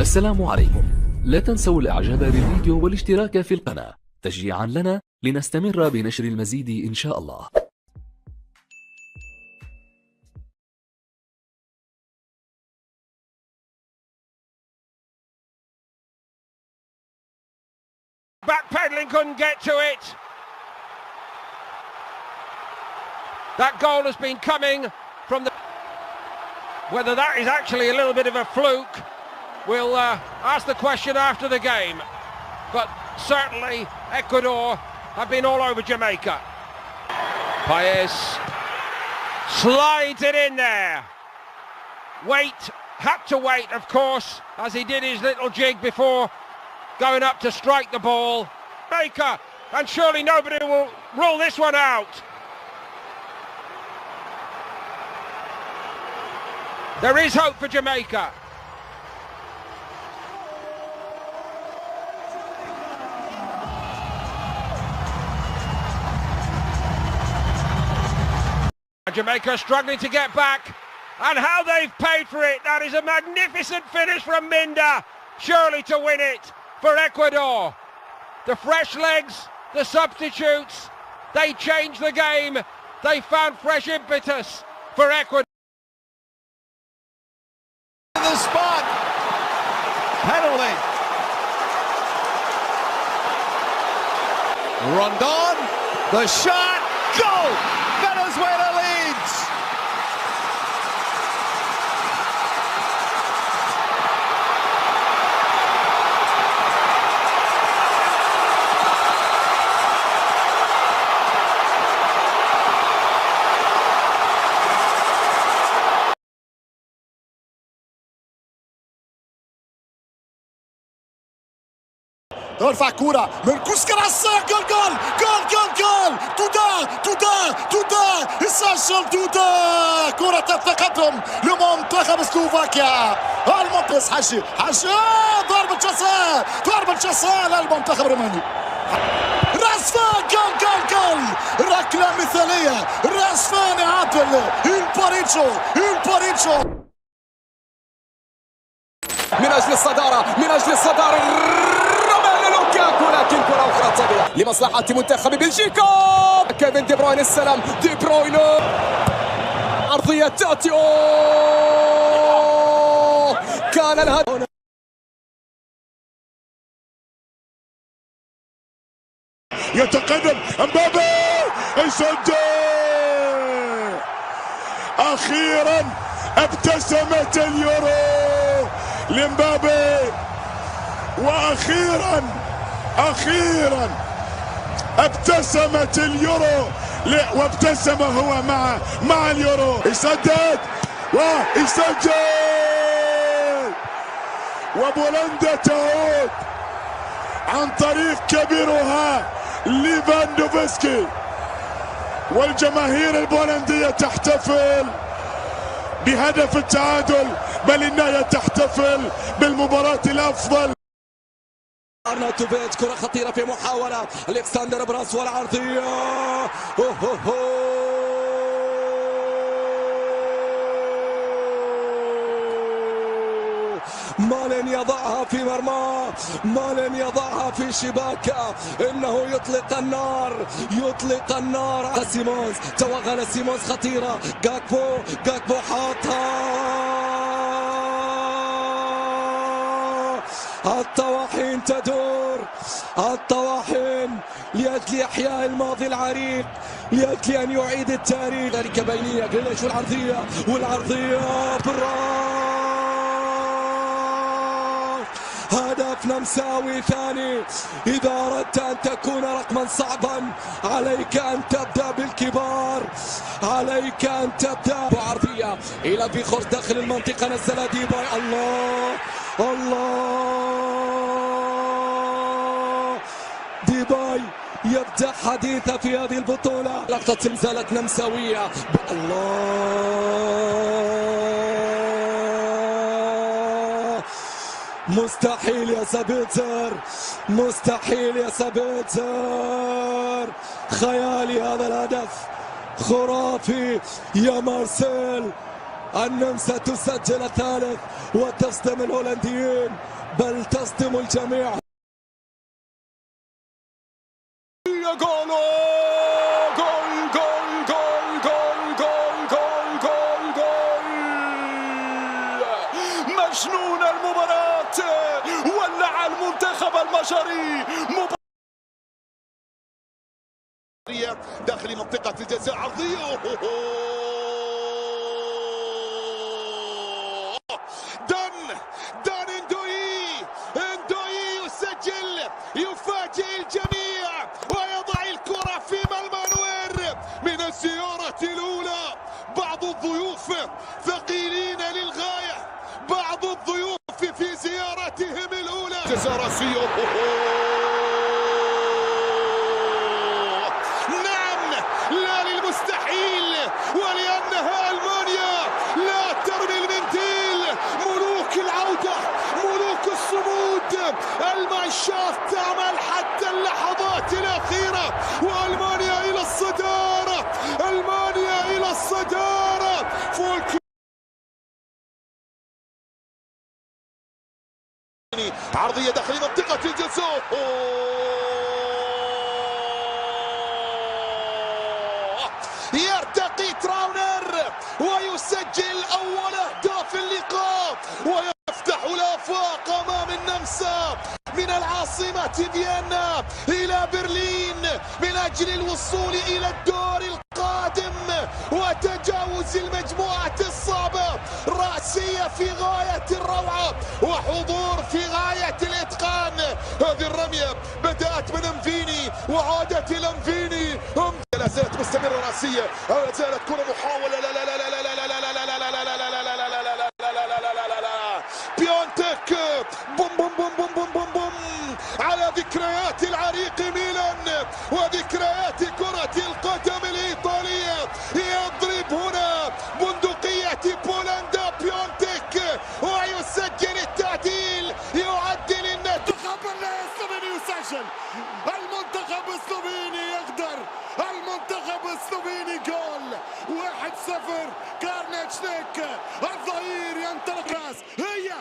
السلام عليكم. لا تنسوا الاعجاب بالفيديو والاشتراك في القناة تشجيعا لنا لنستمر بنشر المزيد ان شاء الله. Backpedaling, couldn't get to it. That goal has been coming from the... Whether that is actually a little bit of a fluke, we'll ask the question after the game. But certainly Ecuador have been all over Jamaica. Paez slides it in there. Had to wait, of course, as he did his little jig before going up to strike the ball. Jamaica, and surely nobody will rule this one out. There is hope for Jamaica. Jamaica struggling to get back, and how they've paid for it. That is a magnificent finish from Minda, surely to win it for Ecuador. The fresh legs, the substitutes, they changed the game. They found fresh impetus for Ecuador. The spot, penalty. Rondon, the shot, goal! Venezuela leads. ترفع كورة من كوسكراس، جول جول جول جول جول. تودا يسجل تودا. كرة التقدم لمنتخب سلوفاكيا. المنقذ حشي ضربة جزاء للمنتخب الروماني. راسفان جول ركلة مثالية. راسفان عادل. الباريتشو من أجل الصدارة ولكن كرة أخرى تضيع لمصلحة منتخب بلجيكا. كيفن دي بروين السلام، دي بروين عرضية تأتي، كان الهدف. يتقدم امبابي يسجل. اخيرا ابتسمت اليورو لامبابي، واخيرا ابتسمت اليورو، وابتسم هو مع اليورو. يسدد ويسجل، وبولندا تعود عن طريق كبيرها ليفاندوفسكي، والجماهير البولندية تحتفل بهدف التعادل، بل انها تحتفل بالمباراة الافضل. أرناوتوفيتش، كرة خطيرة في محاولة، ألكسندر براس والعرضية. ما لن يضعها في مرماه، ما لن يضعها في شباكه، انه يطلق النار. سيمونز، توغل سيمونز، خطيرة. جاكبو حاطها. الطواحين تدور، الطواحين لأجل إحياء الماضي العريق، لأجل أن يعيد التاريخ. ذلك بينية، جريليش والعرضية بالراس. هدف نمساوي ثاني. إذا أردت أن تكون رقما صعبا عليك أن تبدأ بالكبار، عليك أن تبدأ بعرضية إلى بيخورس داخل المنطقة. نزل ديباي. الله ديباي يبدأ حديثه في هذه البطولة. لقطة ما نمساوية. الله، مستحيل يا سابيتزر، خيالي هذا الهدف، خرافي يا مارسيل. النمسا تسجل الثالث وتصدم الهولنديين، بل تصدم الجميع. جول جول جول جول جول جول جول جول جول مجنون المباراة، ولع المنتخب المجري. داخل منطقة الجزاء، عرضية دان اندوي يسجل، يفاجئ الجميع ويضع الكرة في مرمى نوير من الزيارة الأولى. بعض الضيوف ثقيلين للغاية، بعض الضيوف في زيارتهم الأولى. جزاء راسية، نعم لا للمستحيل، ولأنها ألمانيا لا ترمي المنديل. ملوك العودة، ملوك الصمود، المانشافت تعمل حتى اللحظات الأخيرة، وألمانيا إلى الصدارة، ألمانيا إلى الصدارة. عرضية داخل منطقة الجزاء، يرتقي تراونر ويسجل أول أهداف اللقاء، ويفتح الآفاق أمام النمسا من العاصمة فيينا إلى برلين من أجل الوصول إلى الدور القادم وتجاوز المجموعة الصعبة. رأسية في غاية الروعة وحضور في غاية الإتقان. هذه الرمية بدأت من أنفيني وعادت إلى أنفيني، لا زالت مستمرة رأسية، لا زالت كرة محاولة، لا لا لا لا لا لا لا لا بيونتك، بوم بوم بوم بوم بوم بوم بوم على ذكريات العريق ميلان وذكريات كرة القدم الإيطالية. يضرب هنا بندقية بولندا بيونتك ويسجل التعديل، يعدل المنتخب السلوفيني، يسجل المنتخب السلوفيني، يقدر المنتخب السلوفيني جول 1-0. كارنيتشنيك الظهير ينطلق راس، هي